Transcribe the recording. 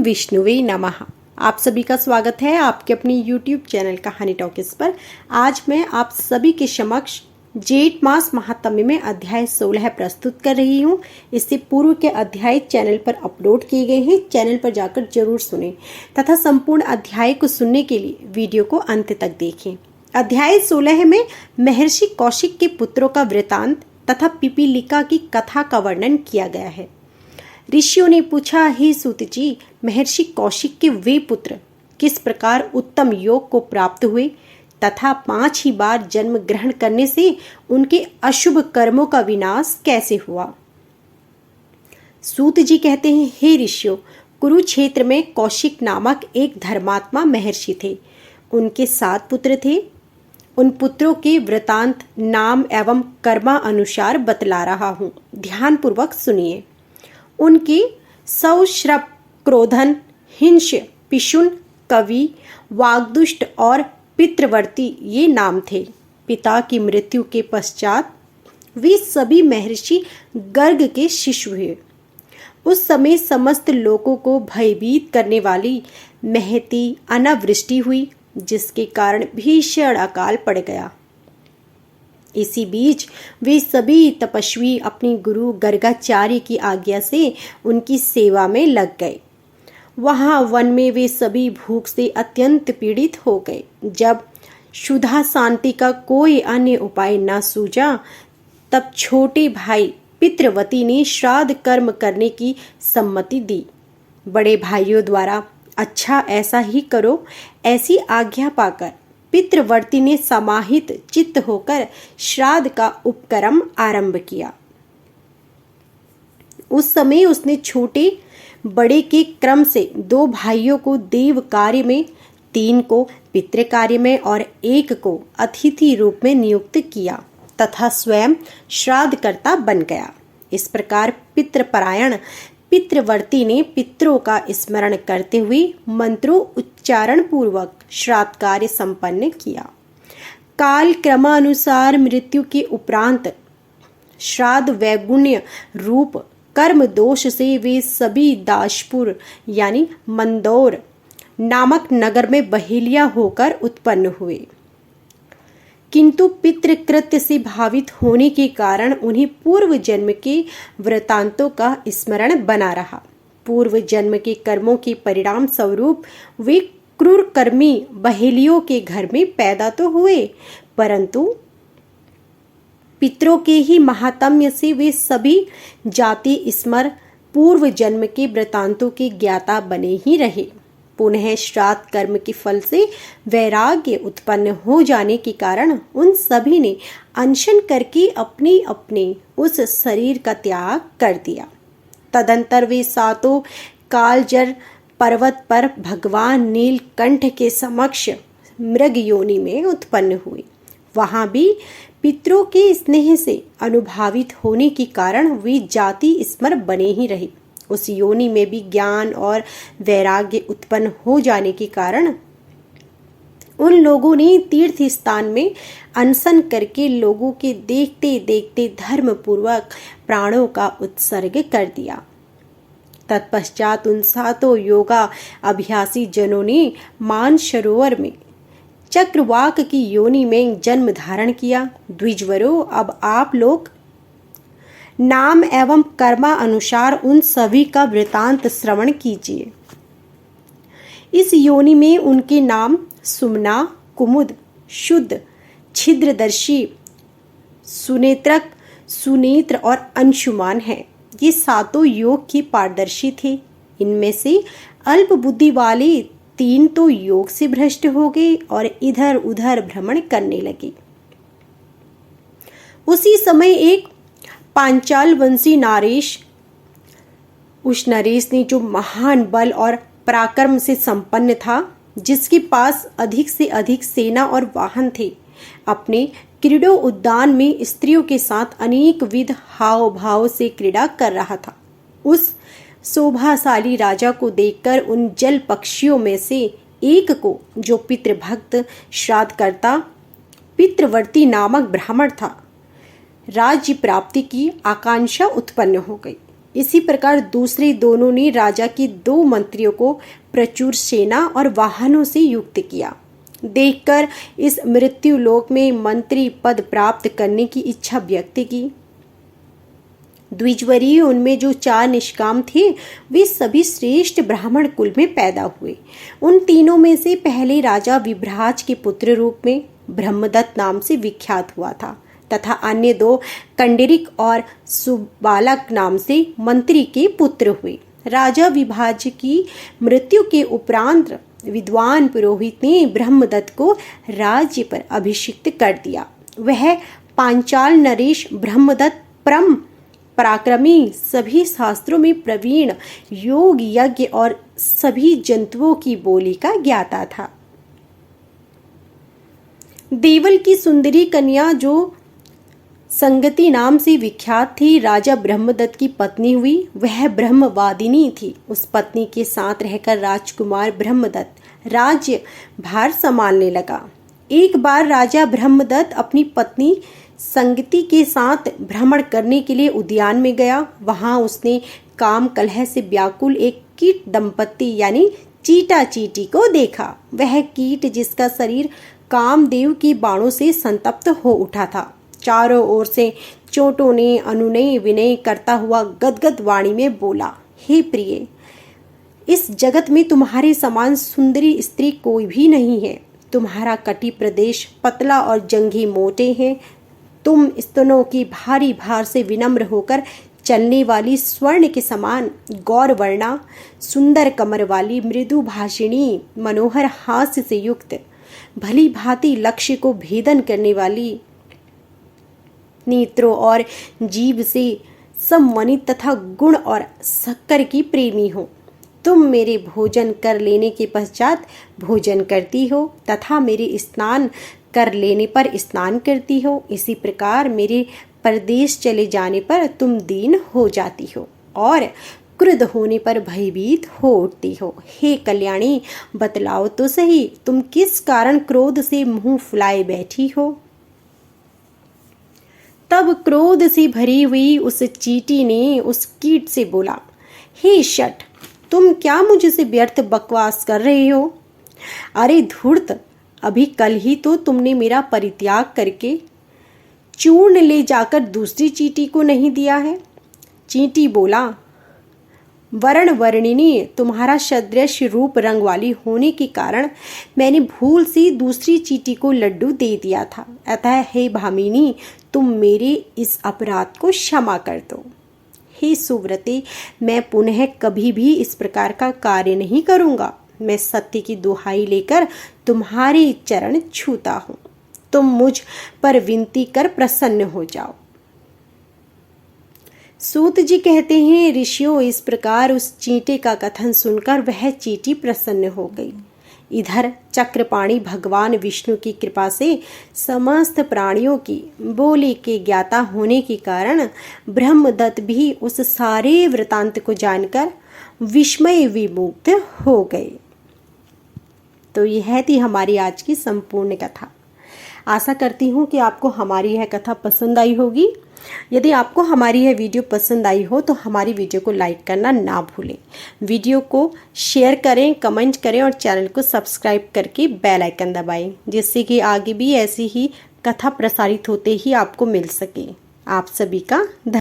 विष्णुवे नमः। आप सभी का स्वागत है आपके अपने YouTube चैनल कहानी टॉकीज पर। आज मैं आप सभी के समक्ष जेठ मास महात्म्य में अध्याय 16 प्रस्तुत कर रही हूँ। इससे पूर्व के अध्याय चैनल पर अपलोड किए गए हैं, चैनल पर जाकर जरूर सुनें तथा संपूर्ण अध्याय को सुनने के लिए वीडियो को अंत तक देखें। अध्याय 16 में महर्षि कौशिक के पुत्रों का वृतांत तथा पिपीलिका की कथा का वर्णन किया गया है। ऋषियों ने पूछा, हे सूत जी, महर्षि कौशिक के वे पुत्र किस प्रकार उत्तम योग को प्राप्त हुए तथा 5 ही बार जन्म ग्रहण करने से उनके अशुभ कर्मों का विनाश कैसे हुआ। सूत जी कहते हैं, हे ऋषियों, कुरुक्षेत्र में कौशिक नामक एक धर्मात्मा महर्षि थे। उनके 7 पुत्र थे। उन पुत्रों के वृतांत नाम एवं कर्मा अनुसार बतला रहा हूँ, ध्यान पूर्वक सुनिए। उनके सौश्रप, क्रोधन, हिंस, पिशुन, कवि, वाग्दुष्ट और पितृवर्ती ये नाम थे। पिता की मृत्यु के पश्चात वे सभी महर्षि गर्ग के शिष्य हुए। उस समय समस्त लोगों को भयभीत करने वाली महती अनावृष्टि हुई, जिसके कारण भीषण अकाल पड़ गया। इसी बीच वे सभी तपस्वी अपने गुरु गर्गाचार्य की आज्ञा से उनकी सेवा में लग गए। वहां वन में वे सभी भूख से अत्यंत पीड़ित हो गए। जब क्षुधा शांति का कोई अन्य उपाय न सूझा, तब छोटे भाई पितृवती ने श्राद्ध कर्म करने की सम्मति दी। बड़े भाइयों द्वारा अच्छा ऐसा ही करो ऐसी आज्ञा पाकर पितृवर्ती ने समाहित चित्त होकर श्राद्ध का उपक्रम आरंभ किया। उस समय उसने छोटे बड़े के क्रम से 2 भाइयों को देव कार्य में, 3 को पितृ कार्य में और 1 को अतिथि रूप में नियुक्त किया तथा स्वयं श्राद्धकर्ता बन गया। इस प्रकार पितृपरायण पितृवर्ती ने पितरों का स्मरण करते हुए मंत्रों उच्चारण पूर्वक श्राद्ध कार्य संपन्न किया। काल क्रमानुसार मृत्यु के उपरांत श्राद्ध वैगुण्य रूप कर्म दोष से वे सभी दाशपुर यानी मंदौर नामक नगर में बहेलिया होकर उत्पन्न हुए, किंतु पितृकृत्य से भावित होने के कारण उन्हें पूर्व जन्म के वृतांतों का स्मरण बना रहा। पूर्व जन्म के कर्मों के परिणाम स्वरूप वे क्रूर कर्मी बहेलियों के घर में पैदा तो हुए, परंतु पितरों के ही महात्म्य से वे सभी जाति स्मर पूर्व जन्म के वृतांतों के ज्ञाता बने ही रहे। पुनः श्राद्ध कर्म के फल से वैराग्य उत्पन्न हो जाने के कारण उन सभी ने अनशन करके अपने अपने उस शरीर का त्याग कर दिया। तदंतर वे 7 कालजर पर्वत पर भगवान नीलकंठ के समक्ष मृग योनि में उत्पन्न हुए। वहां भी पितरों के स्नेह से अनुभावित होने के कारण वे जाति स्मर बने ही रहे। उस योनि में भी ज्ञान और वैराग्य उत्पन्न हो जाने के कारण उन लोगों ने तीर्थ स्थान में अनशन करके लोगों के देखते देखते धर्म पूर्वक प्राणों का उत्सर्ग कर दिया। तत्पश्चात उन 7 योगा अभ्यासी जनों ने मानसरोवर में चक्रवाक की योनि में जन्म धारण किया। द्विजवरों, अब आप लोग नाम एवं कर्मा अनुसार उन सभी का वृतांत श्रवण कीजिए। इस योनि में उनके नाम सुमना, कुमुद, शुद्ध, छिद्रदर्शी, सुनेत्रक, सुनेत्र और अंशुमान है। ये 7 योग की पारदर्शी थे। इनमें से अल्प बुद्धि वाले 3 तो योग से भ्रष्ट हो गए और इधर उधर भ्रमण करने लगे। उसी समय एक पांचाल वंशी नरेश, उस नरेश ने जो महान बल और पराक्रम से संपन्न था, जिसके पास अधिक से अधिक सेना और वाहन थे, अपने क्रीड़ो उद्यान में स्त्रियों के साथ अनेक विध हाव भाव से क्रीड़ा कर रहा था। उस शोभाशाली राजा को देखकर उन जल पक्षियों में से एक को, जो पितृभक्त श्राद्धकर्ता पितृवर्ती नामक ब्राह्मण था, राज्य प्राप्ति की आकांक्षा उत्पन्न हो गई। इसी प्रकार दूसरे दोनों ने राजा के 2 मंत्रियों को प्रचुर सेना और वाहनों से युक्त किया। देखकर इस मृत्यु लोक में मंत्री पद प्राप्त करने की इच्छा व्यक्त की। द्विजवरीय उनमें जो 4 निष्काम थे वे सभी श्रेष्ठ ब्राह्मण कुल में पैदा हुए। उन तीनों में से पहले राजा विभ्राज के पुत्र रूप में ब्रह्मदत्त नाम से विख्यात हुआ था तथा अन्य 2 कंडरिक और सुबालक नाम से मंत्री के पुत्र हुए। राजा विभाज की मृत्यु के उपरांत विद्वान पुरोहित ने ब्रह्मदत्त को राज्य पर अभिषिक्त कर दिया। वह पांचाल नरेश ब्रह्मदत्त परम पराक्रमी, सभी शास्त्रों में प्रवीण, योग यज्ञ और सभी जंतुओं की बोली का ज्ञाता था। देवल की सुंदरी कन्या जो संगति नाम से विख्यात थी, राजा ब्रह्मदत्त की पत्नी हुई। वह ब्रह्मवादिनी थी। उस पत्नी के साथ रहकर राजकुमार ब्रह्मदत्त राज्य भार संभालने लगा। एक बार राजा ब्रह्मदत्त अपनी पत्नी संगति के साथ भ्रमण करने के लिए उद्यान में गया। वहां उसने काम कलह से व्याकुल एक कीट दंपत्ति यानी चीटा चीटी को देखा। वह कीट जिसका शरीर कामदेव की बाणों से संतप्त हो उठा था, चारों ओर से चोटों ने अनुनय विनय करता हुआ गदगद वाणी में बोला, हे प्रिय, इस जगत में तुम्हारे समान सुंदरी स्त्री कोई भी नहीं है। तुम्हारा कटी प्रदेश पतला और जंघी मोटे हैं। तुम स्तनों की भारी भार से विनम्र होकर चलने वाली स्वर्ण के समान गौरवर्णा, सुंदर कमर वाली, मृदु भाषिणी, मनोहर हास्य से युक्त, भली भांति लक्ष्य को भेदन करने वाली, नेत्रों और जीभ से सम्मानित तथा गुण और शक्कर की प्रेमी हो। तुम मेरे भोजन कर लेने के पश्चात भोजन करती हो तथा मेरे स्नान कर लेने पर स्नान करती हो। इसी प्रकार मेरे परदेश चले जाने पर तुम दीन हो जाती हो और क्रुद्ध होने पर भयभीत हो उठती हो। हे कल्याणी, बतलाओ तो सही, तुम किस कारण क्रोध से मुंह फुलाए बैठी हो? तब क्रोध से भरी हुई उस चींटी ने उस कीट से बोला, हे शठ, तुम क्या मुझसे व्यर्थ बकवास कर रहे हो? अरे धूर्त, अभी कल ही तो तुमने मेरा परित्याग करके चूर्ण ले जाकर दूसरी चींटी को नहीं दिया है। चींटी बोला, वर्ण वर्णिनी, तुम्हारा सदृश रूप रंग वाली होने के कारण मैंने भूल से दूसरी चींटी को लड्डू दे दिया था। अतः हे भामिनी, तुम मेरे इस अपराध को क्षमा कर दो। हे सुव्रते, मैं पुनः कभी भी इस प्रकार का कार्य नहीं करूंगा। मैं सत्य की दुहाई लेकर तुम्हारे चरण छूता हूं। तुम मुझ पर विनती कर प्रसन्न हो जाओ। सूत जी कहते हैं, ऋषियों, इस प्रकार उस चींटे का कथन सुनकर वह चींटी प्रसन्न हो गई। इधर चक्रपाणी भगवान विष्णु की कृपा से समस्त प्राणियों की बोली के ज्ञाता होने के कारण ब्रह्मदत्त भी उस सारे वृतांत को जानकर विस्मय विमुग्ध हो गए। तो यह थी हमारी आज की संपूर्ण कथा। आशा करती हूँ कि आपको हमारी यह कथा पसंद आई होगी। यदि आपको हमारी यह वीडियो पसंद आई हो तो हमारी वीडियो को लाइक करना ना भूलें। वीडियो को शेयर करें, कमेंट करें और चैनल को सब्सक्राइब करके बेल आइकन दबाएं, जिससे कि आगे भी ऐसी ही कथा प्रसारित होते ही आपको मिल सके। आप सभी का धन्यवाद।